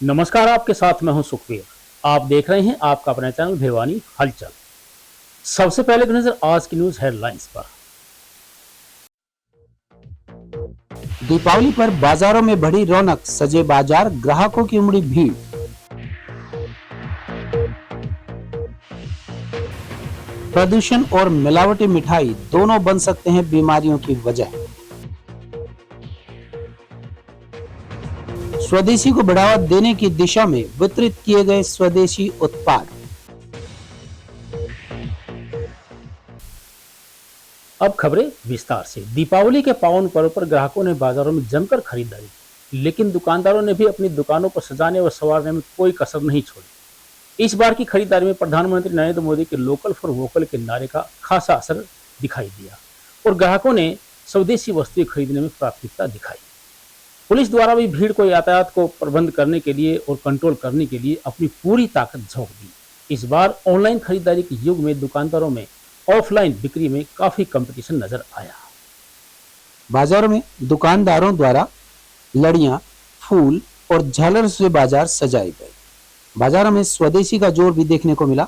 नमस्कार, आपके साथ मैं हूं सुखवीर। आप देख रहे हैं आपका अपना चैनल भिवानी हलचल। सबसे पहले की नजर आज की न्यूज हेडलाइंस पर। दीपावली पर बाजारों में बढ़ी रौनक, सजे बाजार, ग्राहकों की उमड़ी भीड़। प्रदूषण और मिलावटी मिठाई दोनों बन सकते हैं बीमारियों की वजह। स्वदेशी को बढ़ावा देने की दिशा में वितरित किए गए स्वदेशी उत्पाद। अब खबरें विस्तार से। दीपावली के पावन पर्व पर ग्राहकों ने बाजारों में जमकर खरीदारी की, लेकिन दुकानदारों ने भी अपनी दुकानों को सजाने और संवारने में कोई कसर नहीं छोड़ी। इस बार की खरीदारी में प्रधानमंत्री नरेंद्र मोदी के लोकल फॉर वोकल के नारे का खासा असर दिखाई दिया और ग्राहकों ने स्वदेशी वस्तुएं खरीदने में प्राथमिकता दिखाई। पुलिस द्वारा भी भीड़ को यातायात को प्रबंध करने के लिए और कंट्रोल करने के लिए अपनी पूरी ताकत झोंक दी। इस बार ऑनलाइन खरीदारी के युग में दुकानदारों में ऑफलाइन बिक्री में काफी कंपटीशन नजर आया। बाजारों में दुकानदारों द्वारा लड़ियां, फूल और झालर से बाजार सजाए गए। बाजारों में स्वदेशी का जोर भी देखने को मिला।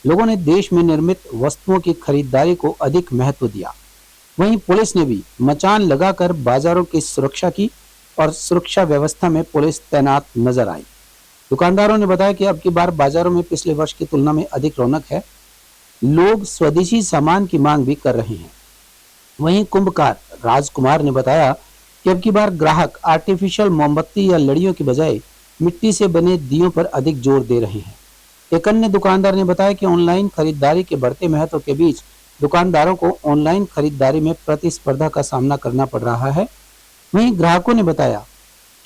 लोगों ने देश में निर्मित वस्तुओं की खरीदारी को अधिक महत्व दिया। वहीं पुलिस ने भी मचान लगाकर बाजारों की सुरक्षा की और सुरक्षा व्यवस्था में पुलिस तैनात नजर आई। दुकानदारों ने बताया कि अब की बार बाजारों में पिछले वर्ष की तुलना में अधिक रौनक है। लोग स्वदेशी सामान की मांग भी कर रहे हैं। वहीं कुंभकार राजकुमार ने बताया कि अब की बार ग्राहक आर्टिफिशियल मोमबत्ती या लड़ियों की बजाय मिट्टी से बने दियों पर अधिक जोर दे रहे हैं। एक अन्य दुकानदार ने बताया कि ऑनलाइन खरीदारी के बढ़ते महत्व के बीच दुकानदारों को ऑनलाइन खरीदारी में प्रतिस्पर्धा का सामना करना पड़ रहा है। वहीं ग्राहकों ने बताया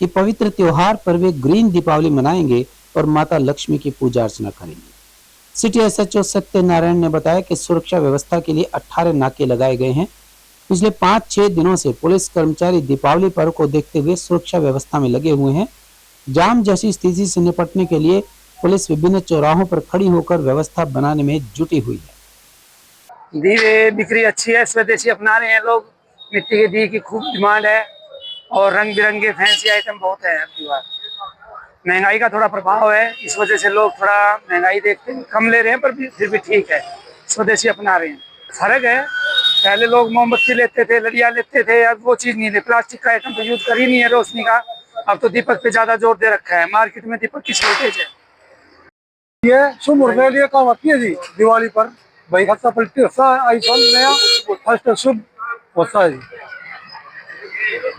कि पवित्र त्योहार पर वे ग्रीन दीपावली मनाएंगे और माता लक्ष्मी की पूजा अर्चना करेंगे। सिटी एसएचओ सत्यनारायण ने बताया कि सुरक्षा व्यवस्था के लिए 18 नाके लगाए गए हैं। पिछले 5-6 दिनों से पुलिस कर्मचारी दीपावली पर्व को देखते हुए सुरक्षा व्यवस्था में लगे हुए हैं। जाम जैसी स्थिति से निपटने के लिए पुलिस विभिन्न चौराहों पर खड़ी होकर व्यवस्था बनाने में जुटी हुई है। दीवे बिक्री अच्छी है, स्वदेशी अपना रहे हैं लोग। मिट्टी के दिए की खूब डिमांड है और रंग बिरंगे फैंसी आइटम बहुत है। आपकी बात महंगाई का थोड़ा प्रभाव है, इस वजह से लोग थोड़ा महंगाई देखते हैं, कम ले रहे हैं, पर फिर भी ठीक है, स्वदेशी अपना रहे हैं। फर्क है, पहले लोग मोमबत्ती लेते थे, लड़ियाँ लेते थे, अब वो चीज़ नहीं ले। प्लास्टिक का आइटम तो यूज कर ही नहीं है रोशनी का। अब तो दीपक पे ज्यादा जोर दे रखा है। मार्केट में दीपक की शॉर्टेज है। ये शुभ रुपये लिए काम आती है जी दिवाली पर। भाई खर्चा पलटी होता है, आई साल नया फर्स्ट शुभ होता है जी।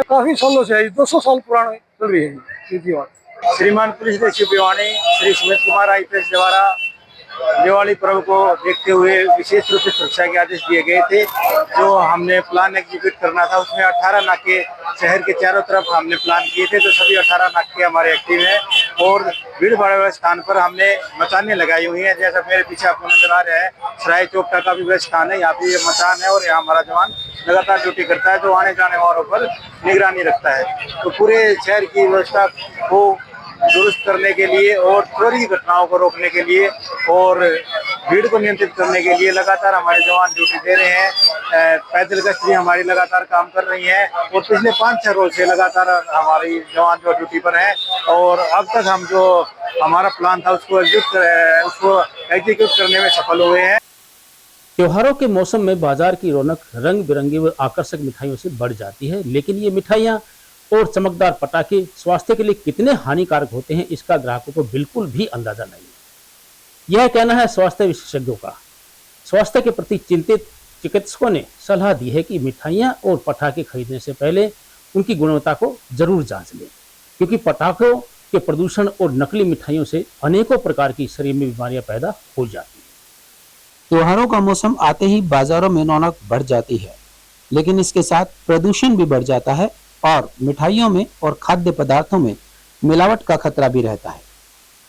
काफी सालों से है, 200 साल पुराना चल रही है ये दीवार। श्रीमान पुलिस अधीक्षक भिवानी श्री सुमित कुमार आईपीएस द्वारा दिवाली पर्व को देखते हुए विशेष रूप से सुरक्षा के आदेश दिए गए थे। जो हमने प्लान एग्जीक्यूट करना था उसमें 18 नाके शहर के चारों तरफ हमने प्लान किए थे, तो सभी 18 नाके हमारे एक्टिव हैं और भीड़ भाड़ वाले स्थान पर हमने मचाने लगाई हुई हैं। जैसा मेरे पीछे आपको नजर आ रहा है, सराय चौक का भी वह स्थान है, यहाँ पे ये मचान है और यहाँ हमारा जवान लगातार ड्यूटी करता है, जो आने जाने वालों पर निगरानी रखता है। तो पूरे शहर की व्यवस्था को दुरुस्त करने के लिए और चोरी की घटनाओं को रोकने के लिए और भीड़ को नियंत्रित करने के लिए लगातार हमारे जवान ड्यूटी दे रहे हैं। पैदल गश्त भी हमारी लगातार काम कर रही है और पिछले 5-6 रोज से लगातार हमारी जवान जो ड्यूटी पर हैं और अब तक हम जो हमारा प्लान था उसको एग्जीक्यूट करने में सफल हुए हैं। त्योहारों के मौसम में बाजार की रौनक रंग बिरंगी व आकर्षक मिठाइयों से बढ़ जाती है, लेकिन ये मिठाइयाँ और चमकदार पटाखे स्वास्थ्य के लिए कितने हानिकारक होते हैं इसका ग्राहकों को बिल्कुल भी अंदाजा नहीं है। यह कहना है स्वास्थ्य विशेषज्ञों का। स्वास्थ्य के प्रति चिंतित चिकित्सकों ने सलाह दी है कि मिठाइयाँ और पटाखे खरीदने से पहले उनकी गुणवत्ता को जरूर जांच लें, क्योंकि पटाखों के प्रदूषण और नकली मिठाइयों से अनेकों प्रकार की शरीर में बीमारियां पैदा हो जाती हैं। त्योहारों का मौसम आते ही बाजारों में रौनक बढ़ जाती है, लेकिन इसके साथ प्रदूषण भी बढ़ जाता है और मिठाइयों में और खाद्य पदार्थों में मिलावट का खतरा भी रहता है।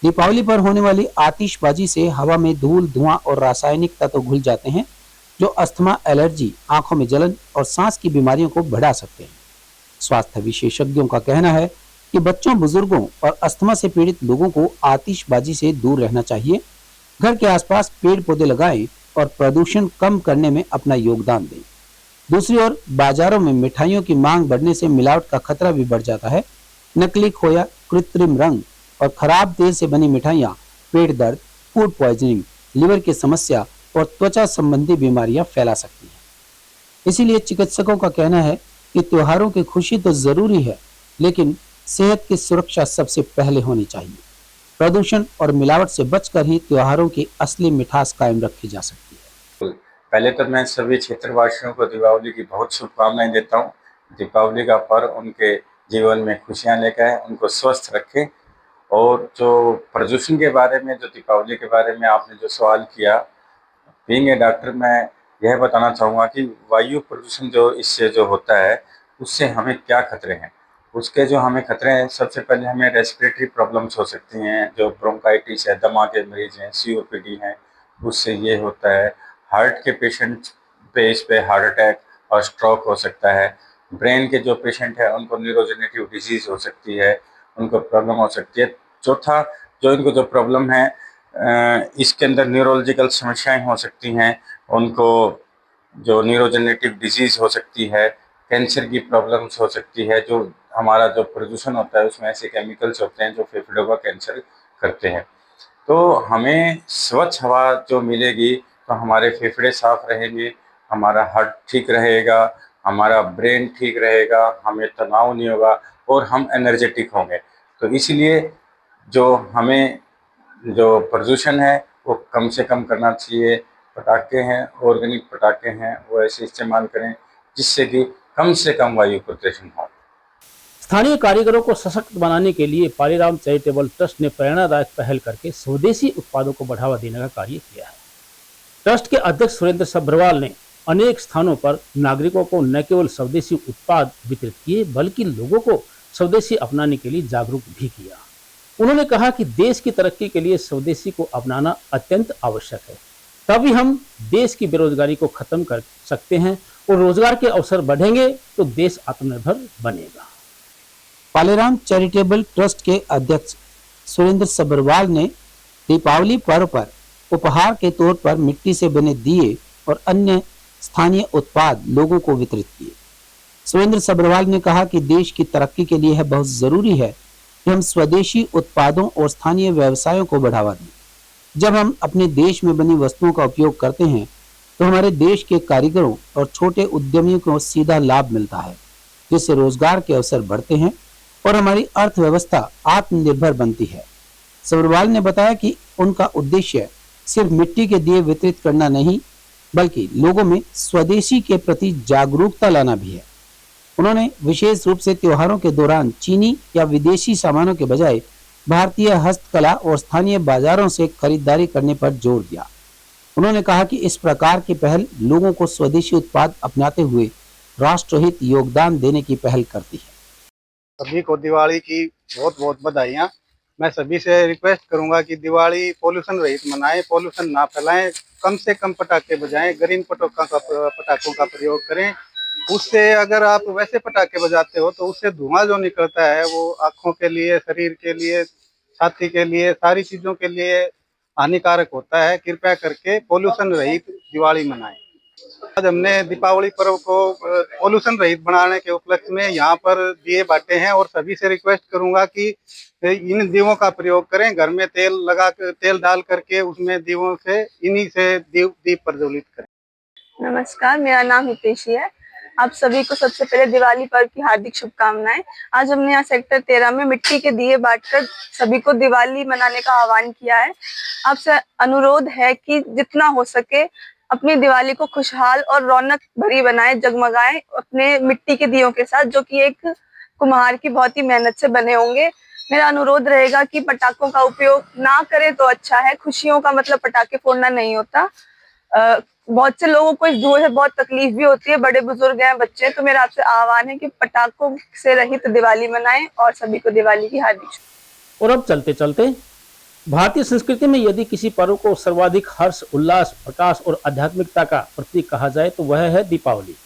दीपावली पर होने वाली आतिशबाजी से हवा में धूल, धुआं और रासायनिक तत्व घुल जाते हैं, जो अस्थमा, एलर्जी, आंखों में जलन और सांस की बीमारियों को बढ़ा सकते हैं। स्वास्थ्य विशेषज्ञों का कहना है कि बच्चों, बुजुर्गों और अस्थमा से पीड़ित लोगों को आतिशबाजी से दूर रहना चाहिए। घर के आसपास पेड़ पौधे लगाएं और प्रदूषण कम करने में अपना योगदान दें। दूसरी ओर बाजारों में मिठाइयों की मांग बढ़ने से मिलावट का खतरा भी बढ़ जाता है। नकली खोया, कृत्रिम रंग और खराब तेल से बनी मिठाइयाँ पेट दर्द, फूड पॉइजनिंग, लिवर की समस्या और त्वचा संबंधी बीमारियां फैला सकती हैं। इसीलिए चिकित्सकों का कहना है कि त्योहारों की खुशी तो जरूरी है, लेकिन सेहत की सुरक्षा सबसे पहले होनी चाहिए। प्रदूषण और मिलावट से बचकर ही त्योहारों की असली मिठास कायम रखी जा सकती है। पहले तो मैं सभी क्षेत्रवासियों को दीपावली की बहुत शुभकामनाएं देता हूं। दीपावली का पर्व उनके जीवन में खुशियां लेकर आए, उनको स्वस्थ रखे। और जो प्रदूषण के बारे में, जो दीपावली के बारे में आपने जो सवाल किया, बीइंग ए डॉक्टर मैं यह बताना चाहूँगा कि वायु प्रदूषण जो इससे जो होता है उससे हमें क्या खतरे हैं। उसके जो हमें खतरे हैं, सबसे पहले हमें रेस्पिरेटरी प्रॉब्लम्स हो सकती हैं, जो ब्रोंकाइटिस है, दमा के मरीज हैं, सीओपीडी हैं, उससे ये होता है। हार्ट के पेशेंट पे इस पे हार्ट अटैक और स्ट्रोक हो सकता है। ब्रेन के जो पेशेंट है उनको न्यूरोजेनेटिव डिजीज हो सकती है, उनको प्रॉब्लम हो सकती है। चौथा जो इनको जो प्रॉब्लम है, इसके अंदर न्यूरोलॉजिकल समस्याएं हो सकती हैं, उनको जो न्यूरोजेनेटिव डिजीज हो सकती है, कैंसर की प्रॉब्लम्स हो सकती है। जो हमारा जो प्रदूषण होता है उसमें ऐसे केमिकल्स होते हैं जो फेफड़ों का कैंसर करते हैं। तो हमें स्वच्छ हवा जो मिलेगी तो हमारे फेफड़े साफ रहेंगे, हमारा हार्ट ठीक रहेगा, हमारा ब्रेन ठीक रहेगा, हमें तनाव नहीं होगा और हम एनर्जेटिक होंगे। तो इसलिए जो हमें जो प्रदूषण है वो कम से कम करना चाहिए। पटाखे हैं, ऑर्गेनिक पटाखे हैं, वो ऐसे इस्तेमाल करें जिससे कि कम से कम वायु प्रदूषण हो। स्थानीय कारीगरों को सशक्त बनाने के लिए पालीराम चैरिटेबल ट्रस्ट ने प्रेरणादायक पहल करके स्वदेशी उत्पादों को बढ़ावा देने का कार्य किया है। ट्रस्ट के अध्यक्ष सुरेंद्र सब्रवाल ने अनेक स्थानों पर नागरिकों को न केवल स्वदेशी उत्पाद वितरित किए, बल्कि लोगों को स्वदेशी अपनाने के लिए जागरूक भी किया। उन्होंने कहा कि देश की तरक्की के लिए स्वदेशी को अपनाना अत्यंत आवश्यक है, तभी हम देश की बेरोजगारी को खत्म कर सकते हैं और रोजगार के अवसर बढ़ेंगे तो देश आत्मनिर्भर बनेगा। पालीराम चैरिटेबल ट्रस्ट के अध्यक्ष सुरेंद्र सब्रवाल ने दीपावली पर्व पर उपहार के तौर पर मिट्टी से बने दिए और अन्य स्थानीय उत्पाद लोगों को वितरित किए। सुरेंद्र सब्रवाल ने कहा कि देश की तरक्की के लिए बहुत जरूरी है कि हम स्वदेशी उत्पादों और स्थानीय व्यवसायों को बढ़ावा दें। जब हम अपने देश में बनी वस्तुओं का उपयोग करते हैं तो हमारे देश के कारीगरों और छोटे उद्यमियों को सीधा लाभ मिलता है, जिससे रोजगार के अवसर बढ़ते हैं और हमारी अर्थव्यवस्था आत्मनिर्भर बनती है। सब्रवाल ने बताया कि उनका उद्देश्य सिर्फ मिट्टी के दिए वितरित करना नहीं, बल्कि लोगों में स्वदेशी के प्रति जागरूकता लाना भी है। उन्होंने विशेष रूप से त्योहारों के दौरान चीनी या विदेशी सामानों के बजाय भारतीय हस्तकला और स्थानीय बाजारों से खरीदारी करने पर जोर दिया। उन्होंने कहा कि इस प्रकार की पहल लोगों को स्वदेशी उत्पाद अपनाते हुए राष्ट्रहित योगदान देने की पहल करती है। सभी को दिवाली की बहुत बहुत बधाइयाँ। मैं सभी से रिक्वेस्ट करूंगा कि दिवाली पोल्यूशन रहित मनाएं, पोल्यूशन ना फैलाएं, कम से कम पटाखे बजाएं, ग्रीन पटाखों का प्रयोग करें। उससे अगर आप वैसे पटाखे बजाते हो तो उससे धुआं जो निकलता है वो आँखों के लिए, शरीर के लिए, छाती के लिए, सारी चीज़ों के लिए हानिकारक होता है। कृपया करके पोल्यूशन रहित दिवाली मनाएं। आज हमने दीपावली पर्व को पोल्यूशन रहित बनाने के उपलक्ष्य में यहाँ पर दिए बांटे हैं और सभी से रिक्वेस्ट करूंगा कि इन दीवों का प्रयोग करें। घर में तेल डाल करके उसमें दीवों से इन्हीं से दीप प्रज्वलित करें। नमस्कार, मेरा नाम हितेशी है। आप सभी को सबसे पहले दिवाली पर्व की हार्दिक शुभकामनाएं। आज हमने यहाँ सेक्टर 13 में मिट्टी के दिए बांटकर सभी को दिवाली मनाने का आह्वान किया है। आपसे अनुरोध है कि जितना हो सके अपनी दिवाली को खुशहाल और रौनक भरी बनाएं, जगमगाएं अपने मिट्टी के दियों के साथ, जो कि एक कुम्हार की बहुत ही मेहनत से बने होंगे। मेरा अनुरोध रहेगा कि पटाखों का उपयोग ना करें तो अच्छा है। खुशियों का मतलब पटाखे फोड़ना नहीं होता। बहुत से लोगों को इस धुएं से बहुत तकलीफ भी होती है, बड़े बुजुर्ग हैं, बच्चे हैं। तो मेरा आपसे आह्वान है कि पटाखों से रहित दिवाली मनाएं और सभी को दिवाली की हार्दिक। और अब चलते चलते भारतीय संस्कृति में यदि किसी पर्व को सर्वाधिक हर्ष, उल्लास, प्रकाश और आध्यात्मिकता का प्रतीक कहा जाए तो वह है दीपावली।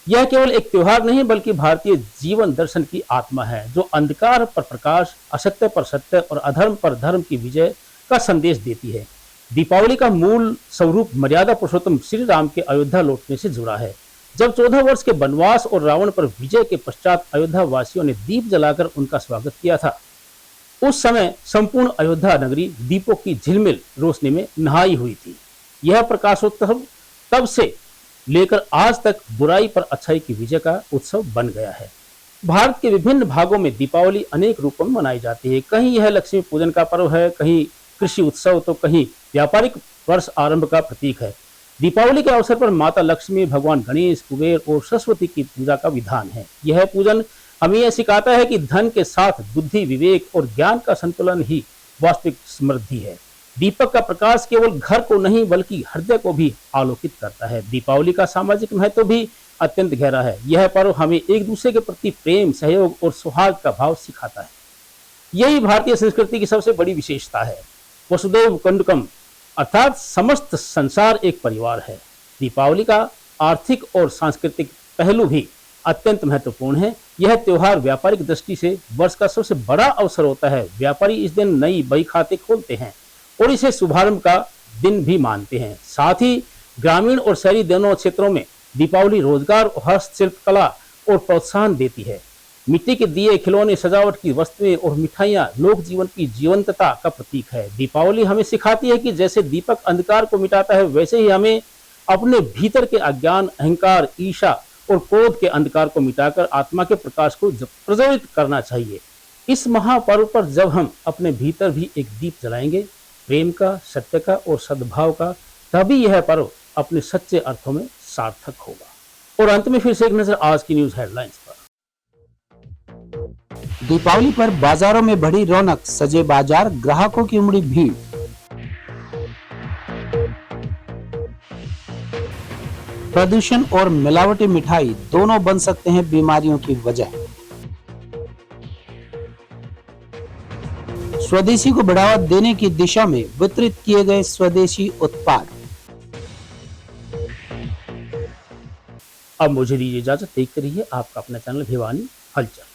यह केवल एक त्योहार नहीं बल्कि भारतीय जीवन दर्शन की आत्मा है, जो अंधकार पर प्रकाश, असत्य पर सत्य और अधर्म पर धर्म की विजय का संदेश देती है। दीपावली का मूल स्वरूप मर्यादा पुरुषोत्तम श्री राम के अयोध्या लौटने से जुड़ा है। जब 14 वर्ष के वनवास और रावण पर विजय के पश्चात अयोध्या वासियों ने दीप जलाकर उनका स्वागत किया था। उस समय संपूर्ण अयोध्या नगरी दीपों की झिलमिल रोशनी में नहाई हुई थी। यह प्रकाशोत्सव तब से लेकर आज तक बुराई पर अच्छाई की विजय का उत्सव बन गया है। भारत के विभिन्न भागों में दीपावली अनेक रूपों में मनाई जाती है। कहीं यह लक्ष्मी पूजन का पर्व है, कहीं कृषि उत्सव, तो कहीं व्यापारिक वर्ष आरंभ का प्रतीक है। दीपावली के अवसर पर माता लक्ष्मी, भगवान गणेश, कुबेर और सरस्वती की पूजा का विधान है। यह पूजन हमें यह सिखाता है कि धन के साथ बुद्धि, विवेक और ज्ञान का संतुलन ही वास्तविक समृद्धि है। दीपक का प्रकाश केवल घर को नहीं बल्कि हृदय को भी आलोकित करता है। दीपावली का सामाजिक महत्व भी अत्यंत गहरा है। यह पर्व हमें एक दूसरे के प्रति प्रेम, सहयोग और सौहार्द का भाव सिखाता है। यही भारतीय संस्कृति की सबसे बड़ी विशेषता है। वसुदैव कुटुंबकम अर्थात समस्त संसार एक परिवार है। दीपावली का आर्थिक और सांस्कृतिक पहलू भी अत्यंत महत्वपूर्ण है। यह त्योहार व्यापारिक दृष्टि से वर्ष का सबसे बड़ा अवसर होता है। व्यापारी इस दिन नई बही खाते खोलते हैं और इसे शुभारंभ का दिन भी मानते हैं। साथ ही ग्रामीण और शहरी दोनों क्षेत्रों में दीपावली रोजगार, हस्तशिल्प कला और प्रोत्साहन देती है। मिट्टी के दिए, खिलौने, सजावट की वस्तुएं और मिठाइयां लोक जीवन की जीवंतता का प्रतीक है। दीपावली हमें सिखाती है कि जैसे दीपक अंधकार को मिटाता है, वैसे ही हमें अपने भीतर के अज्ञान, अहंकार, ईर्ष्या और क्रोध के अंधकार को मिटाकर आत्मा के प्रकाश को प्रज्वलित करना चाहिए। इस महापर्व पर जब हम अपने भीतर भी एक दीप जलाएंगे, प्रेम का, सत्य का और सद्भाव का, तभी यह पर्व अपने सच्चे अर्थों में सार्थक होगा। और अंत में फिर से एक नजर आज की न्यूज हेडलाइंस पर। दीपावली पर बाजारों में बढ़ी रौनक, सजे बाजार, ग्राहकों की उमड़ी भीड़। प्रदूषण और मिलावटी मिठाई दोनों बन सकते हैं बीमारियों की वजह। स्वदेशी को बढ़ावा देने की दिशा में वितरित किए गए स्वदेशी उत्पाद। अब मुझे दीजिए इजाजत। देखते रहिए आपका अपना चैनल भिवानी हलचल।